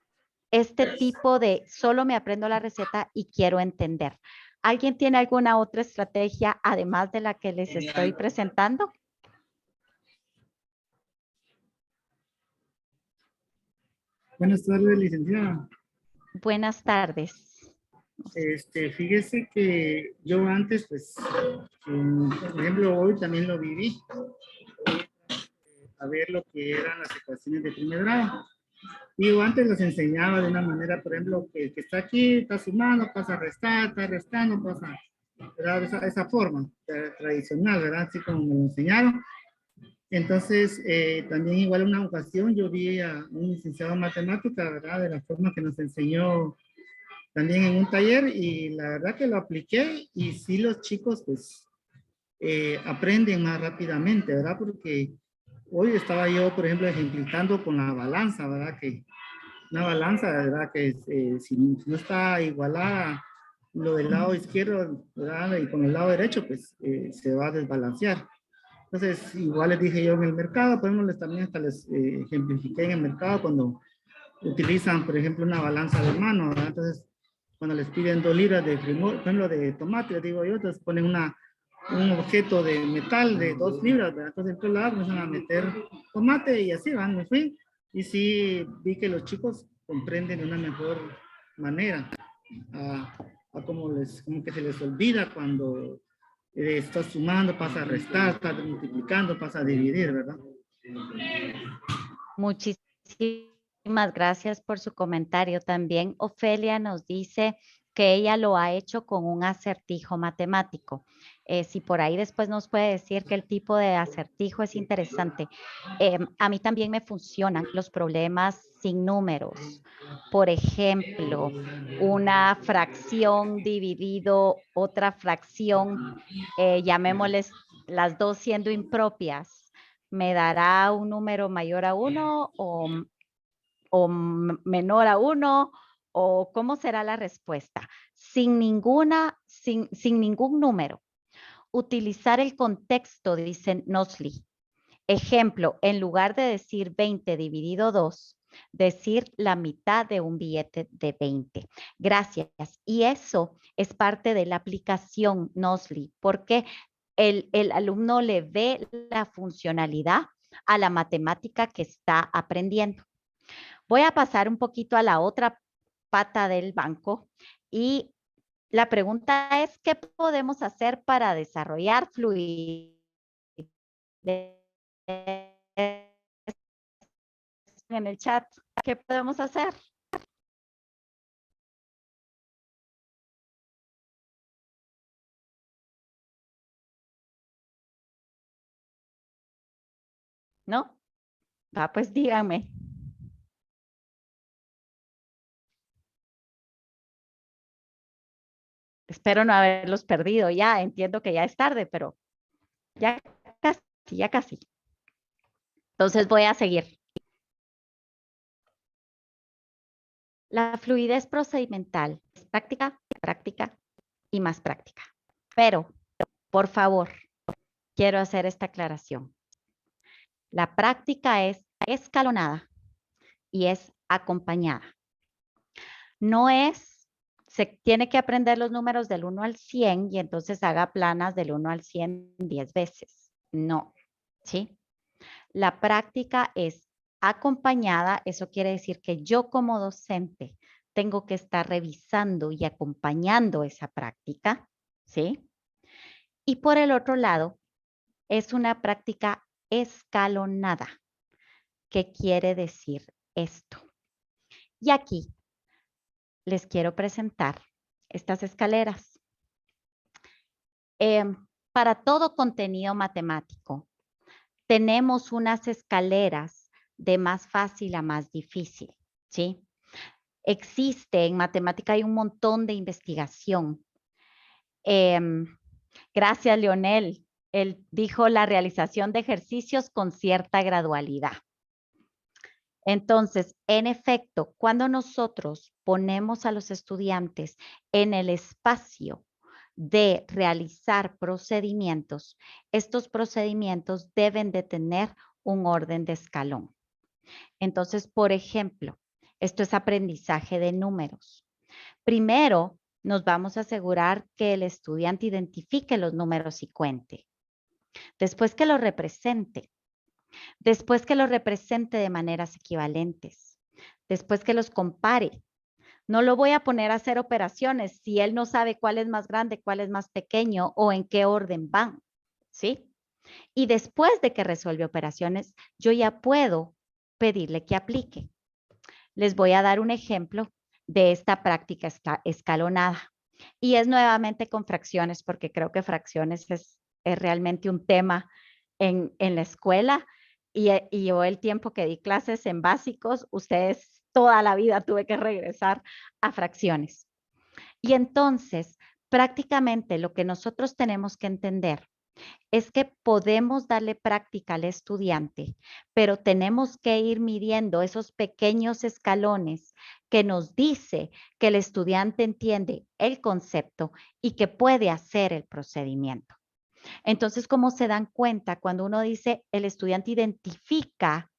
este tipo de solo me aprendo la receta y quiero entender? ¿Alguien tiene alguna otra estrategia además de la que les estoy presentando? Buenas tardes, licenciada. Buenas tardes. Fíjese que yo antes, pues, por ejemplo, hoy también lo viví, a ver lo que eran las ecuaciones de primer grado. Y yo antes los enseñaba de una manera, por ejemplo, que el que está aquí está sumando, pasa a restar, está restando, pasa, ¿verdad? Esa forma tradicional, ¿verdad? Así como me lo enseñaron. Entonces, también igual una ocasión yo vi a un licenciado en matemática, ¿verdad? De la forma que nos enseñó también en un taller y la verdad que lo apliqué y sí los chicos pues aprenden más rápidamente, ¿verdad? Porque hoy estaba yo, por ejemplo, ejemplificando con la balanza, ¿verdad? Que una balanza, ¿verdad? Que si no está igualada lo del lado izquierdo, ¿verdad? Y con el lado derecho, pues se va a desbalancear. Entonces, igual les dije yo en el mercado, por ejemplo, también hasta les ejemplifiqué en el mercado cuando utilizan, por ejemplo, una balanza de mano, ¿verdad? Entonces, cuando les piden 2 libras de frijol, por ejemplo, de tomate, digo yo, entonces ponen un objeto de metal de 2 libras, ¿verdad? Entonces, en todo lado empiezan a meter tomate y así van, me fui. Y sí vi que los chicos comprenden de una mejor manera a como que se les olvida cuando estás sumando, pasa a restar, estás multiplicando, pasa a dividir, ¿verdad? Muchísimas gracias por su comentario. También Ofelia nos dice que ella lo ha hecho con un acertijo matemático. Si por ahí después nos puede decir que el tipo de acertijo es interesante. A mí también me funcionan los problemas sin números. Por ejemplo, una fracción dividido otra fracción, llamémosles las dos siendo impropias. ¿Me dará un número mayor a 1 o menor a 1? ¿O cómo será la respuesta? Sin ningún número. Utilizar el contexto, dice Nosli. Ejemplo, en lugar de decir 20 dividido 2, decir la mitad de un billete de 20. Gracias. Y eso es parte de la aplicación Nosli, porque el alumno le ve la funcionalidad a la matemática que está aprendiendo. Voy a pasar un poquito a la otra pata del banco y la pregunta es, ¿qué podemos hacer para desarrollar fluidez en el chat? ¿Qué podemos hacer? ¿No? Va, pues díganme. Espero no haberlos perdido ya. Entiendo que ya es tarde, pero ya casi, ya casi. Entonces voy a seguir. La fluidez procedimental es práctica, práctica y más práctica. Pero, por favor, quiero hacer esta aclaración. La práctica es escalonada y es acompañada. No es, se tiene que aprender los números del 1 al 100 y entonces haga planas del 1 al 100 10 veces. No, ¿sí? La práctica es acompañada, eso quiere decir que yo como docente tengo que estar revisando y acompañando esa práctica, ¿sí? Y por el otro lado, es una práctica escalonada. ¿Qué quiere decir esto? Y aquí les quiero presentar estas escaleras. Para todo contenido matemático, tenemos unas escaleras de más fácil a más difícil, ¿sí? Existe en matemática, hay un montón de investigación. Gracias, Leonel. Él dijo la realización de ejercicios con cierta gradualidad. Entonces, en efecto, cuando nosotros ponemos a los estudiantes en el espacio de realizar procedimientos, estos procedimientos deben de tener un orden de escalón. Entonces, por ejemplo, esto es aprendizaje de números. Primero, nos vamos a asegurar que el estudiante identifique los números y cuente. Después que los represente. Después que los represente de maneras equivalentes. Después que los compare. No lo voy a poner a hacer operaciones si él no sabe cuál es más grande, cuál es más pequeño o en qué orden van, ¿sí? Y después de que resuelve operaciones, yo ya puedo pedirle que aplique. Les voy a dar un ejemplo de esta práctica escalonada. Y es nuevamente con fracciones, porque creo que fracciones es realmente un tema en la escuela. Y yo el tiempo que di clases en básicos, ustedes toda la vida tuve que regresar a fracciones. Y entonces, prácticamente lo que nosotros tenemos que entender es que podemos darle práctica al estudiante, pero tenemos que ir midiendo esos pequeños escalones que nos dice que el estudiante entiende el concepto y que puede hacer el procedimiento. Entonces, ¿cómo se dan cuenta cuando uno dice el estudiante identifica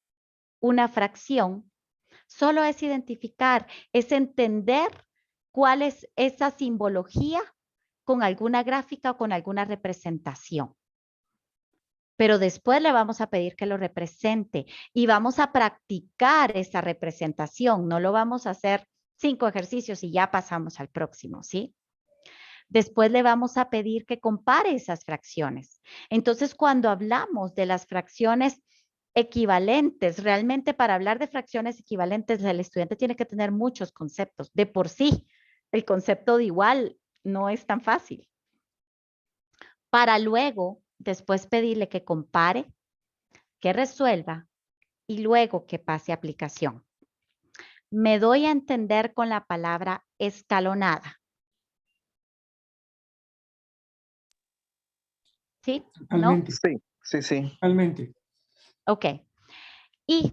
una fracción? Solo es identificar, es entender cuál es esa simbología con alguna gráfica o con alguna representación. Pero después le vamos a pedir que lo represente y vamos a practicar esa representación. No lo vamos a hacer 5 ejercicios y ya pasamos al próximo, ¿sí? Después le vamos a pedir que compare esas fracciones. Entonces, cuando hablamos de las fracciones equivalentes, realmente para hablar de fracciones equivalentes, el estudiante tiene que tener muchos conceptos. De por sí, el concepto de igual no es tan fácil. Para luego, después pedirle que compare, que resuelva y luego que pase a aplicación. Me doy a entender con la palabra escalonada. ¿Sí? ¿No? Totalmente. Sí, sí, sí. Totalmente. Ok. Y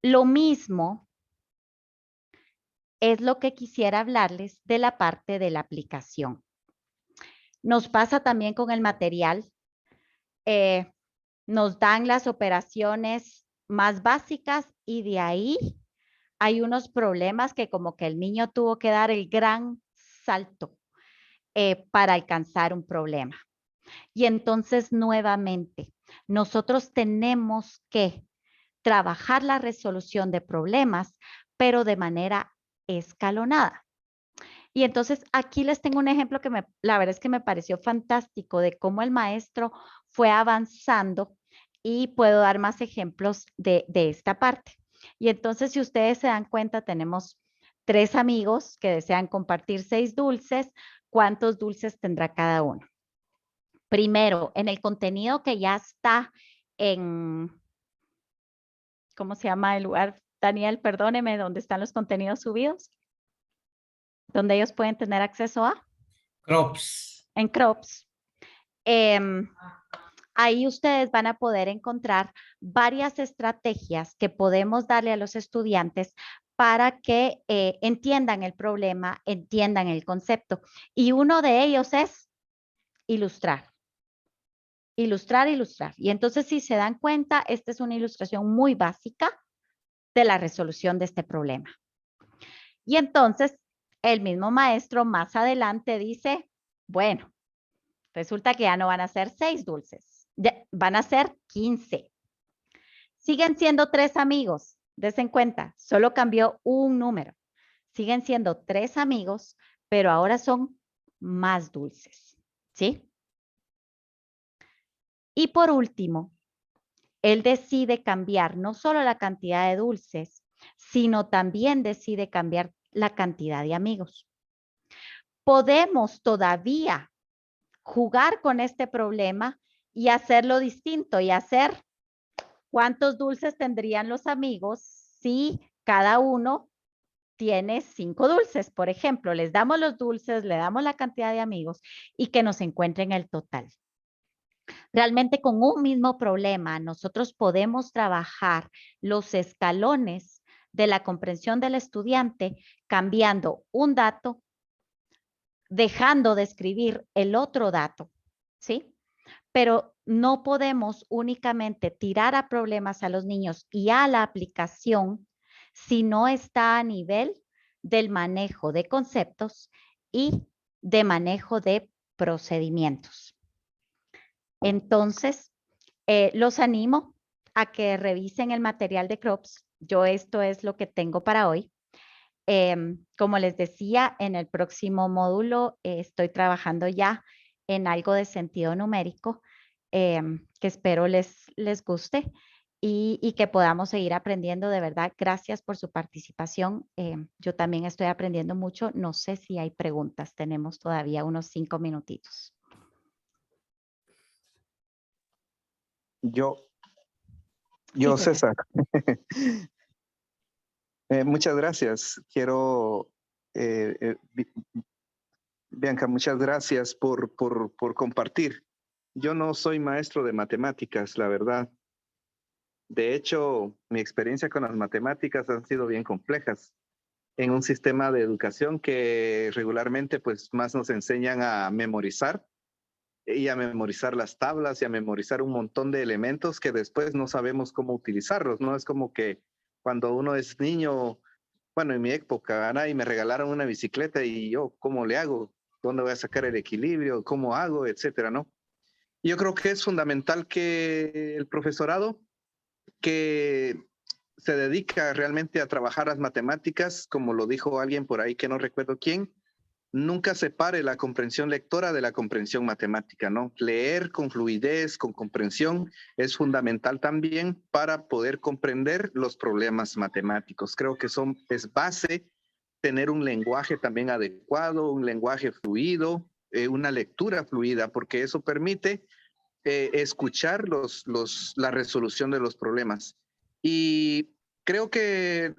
lo mismo es lo que quisiera hablarles de la parte de la aplicación. Nos pasa también con el material. Nos dan las operaciones más básicas y de ahí hay unos problemas que como que el niño tuvo que dar el gran salto para alcanzar un problema. Y entonces nuevamente, nosotros tenemos que trabajar la resolución de problemas, pero de manera escalonada. Y entonces aquí les tengo un ejemplo que la verdad es que me pareció fantástico de cómo el maestro fue avanzando y puedo dar más ejemplos de esta parte. Y entonces, si ustedes se dan cuenta, tenemos 3 amigos que desean compartir 6 dulces. ¿Cuántos dulces tendrá cada uno? Primero, en el contenido que ya está en, ¿cómo se llama el lugar? Daniel, perdóneme, ¿dónde están los contenidos subidos? ¿Donde ellos pueden tener acceso a? Crops. En Crops. Ahí ustedes van a poder encontrar varias estrategias que podemos darle a los estudiantes para que entiendan el problema, entiendan el concepto. Y uno de ellos es ilustrar. Ilustrar, ilustrar. Y entonces, si se dan cuenta, esta es una ilustración muy básica de la resolución de este problema. Y entonces, el mismo maestro más adelante dice, bueno, resulta que ya no van a ser 6 dulces, van a ser 15. Siguen siendo 3 amigos, desen cuenta, solo cambió un número. Siguen siendo 3 amigos, pero ahora son más dulces, ¿sí? Y por último, él decide cambiar no solo la cantidad de dulces, sino también decide cambiar la cantidad de amigos. Podemos todavía jugar con este problema y hacerlo distinto y hacer cuántos dulces tendrían los amigos si cada uno tiene 5 dulces, por ejemplo. Les damos los dulces, le damos la cantidad de amigos y que nos encuentren el total. Realmente con un mismo problema nosotros podemos trabajar los escalones de la comprensión del estudiante cambiando un dato, dejando de escribir el otro dato, ¿sí? pero no podemos únicamente tirar a problemas a los niños y a la aplicación si no está a nivel del manejo de conceptos y de manejo de procedimientos. Entonces, los animo a que revisen el material de CROPS. Yo esto es lo que tengo para hoy. Como les decía, en el próximo módulo estoy trabajando ya en algo de sentido numérico que espero les guste y que podamos seguir aprendiendo. De verdad, gracias por su participación. Yo también estoy aprendiendo mucho. No sé si hay preguntas. Tenemos todavía unos 5 minutitos. Yo, Sí, César. Muchas gracias. Quiero, Bianca, muchas gracias por compartir. Yo no soy maestro de matemáticas, la verdad. De hecho, mi experiencia con las matemáticas han sido bien complejas en un sistema de educación que regularmente pues más nos enseñan a memorizar y a memorizar las tablas y a memorizar un montón de elementos que después no sabemos cómo utilizarlos, ¿no? Es como que cuando uno es niño, bueno, en mi época, Ana, y me regalaron una bicicleta y yo, ¿cómo le hago? ¿Dónde voy a sacar el equilibrio? ¿Cómo hago? Etcétera, ¿no? Yo creo que es fundamental que el profesorado que se dedica realmente a trabajar las matemáticas, como lo dijo alguien por ahí que no recuerdo quién, nunca separe la comprensión lectora de la comprensión matemática, ¿no? Leer con fluidez, con comprensión, es fundamental también para poder comprender los problemas matemáticos. Creo que es base tener un lenguaje también adecuado, un lenguaje fluido, una lectura fluida, porque eso permite escuchar la resolución de los problemas. Y creo que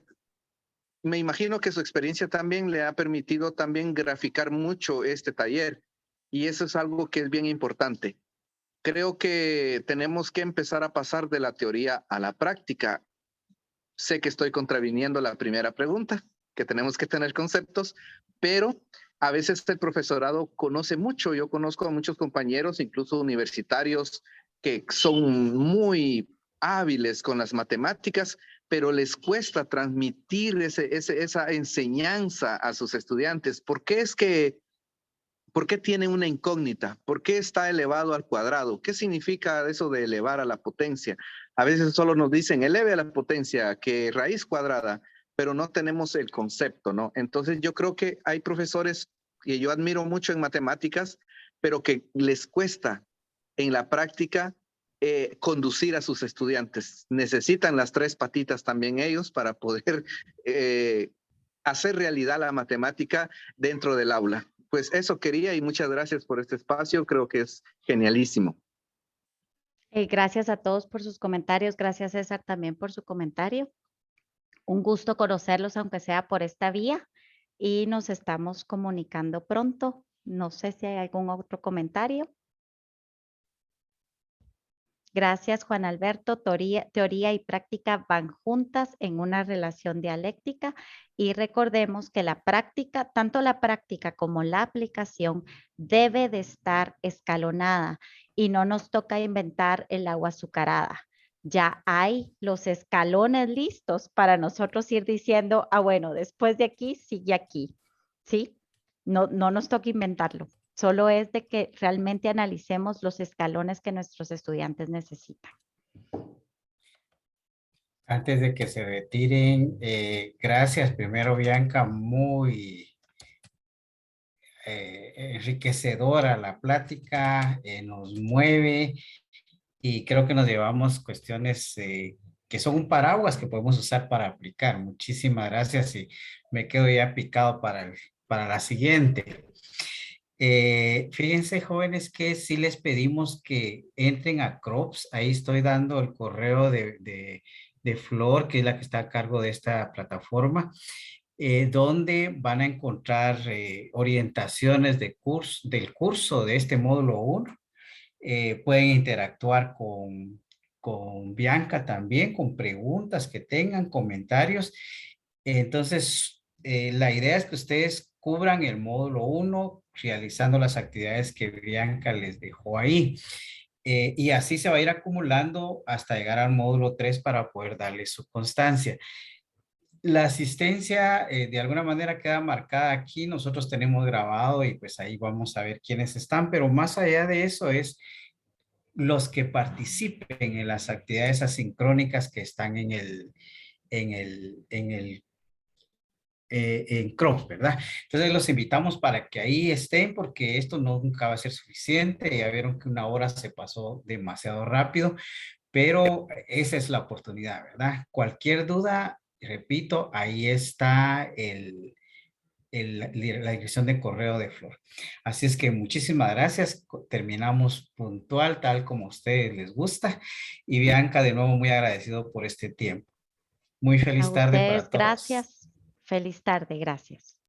me imagino que su experiencia también le ha permitido también graficar mucho este taller y eso es algo que es bien importante. Creo que tenemos que empezar a pasar de la teoría a la práctica. Sé que estoy contraviniendo la primera pregunta, que tenemos que tener conceptos, pero a veces el profesorado conoce mucho. Yo conozco a muchos compañeros, incluso universitarios, que son muy hábiles con las matemáticas, pero les cuesta transmitir esa enseñanza a sus estudiantes. ¿Por qué tiene una incógnita? ¿Por qué está elevado al cuadrado? ¿Qué significa eso de elevar a la potencia? A veces solo nos dicen eleve a la potencia, que raíz cuadrada, pero no tenemos el concepto, ¿no? Entonces yo creo que hay profesores que yo admiro mucho en matemáticas, pero que les cuesta en la práctica conducir a sus estudiantes. Necesitan las 3 patitas también ellos para poder hacer realidad la matemática dentro del aula. Pues eso quería y muchas gracias por este espacio. Creo que es genialísimo. Gracias a todos por sus comentarios. Gracias, César, también por su comentario. Un gusto conocerlos, aunque sea por esta vía, y nos estamos comunicando pronto. No sé si hay algún otro comentario. Gracias, Juan Alberto. Teoría y práctica van juntas en una relación dialéctica y recordemos que la práctica, tanto la práctica como la aplicación debe de estar escalonada y no nos toca inventar el agua azucarada. Ya hay los escalones listos para nosotros ir diciendo, bueno, después de aquí, sigue aquí, ¿sí? No nos toca inventarlo. Solo es de que realmente analicemos los escalones que nuestros estudiantes necesitan. Antes de que se retiren, gracias primero, Bianca, muy enriquecedora la plática, nos mueve y creo que nos llevamos cuestiones que son un paraguas que podemos usar para aplicar. Muchísimas gracias y me quedo ya picado para la siguiente. Fíjense, jóvenes, que si les pedimos que entren a CROPS, ahí estoy dando el correo de Flor, que es la que está a cargo de esta plataforma, donde van a encontrar orientaciones del curso de este módulo 1. Pueden interactuar con Bianca también, con preguntas que tengan, comentarios. Entonces, la idea es que ustedes cubran el módulo 1 realizando las actividades que Bianca les dejó ahí. Y así se va a ir acumulando hasta llegar al módulo 3 para poder darle su constancia. La asistencia de alguna manera queda marcada aquí, nosotros tenemos grabado y pues ahí vamos a ver quiénes están, pero más allá de eso es los que participen en las actividades asincrónicas que están en CROP, ¿verdad? Entonces los invitamos para que ahí estén porque esto nunca va a ser suficiente. Ya vieron que una hora se pasó demasiado rápido, pero esa es la oportunidad, ¿verdad? Cualquier duda, repito, ahí está la dirección de correo de Flor. Así es que muchísimas gracias. Terminamos puntual, tal como a ustedes les gusta. Y Bianca, de nuevo, muy agradecido por este tiempo. Muy A feliz tarde para ustedes, todos. gracias. Feliz tarde, gracias.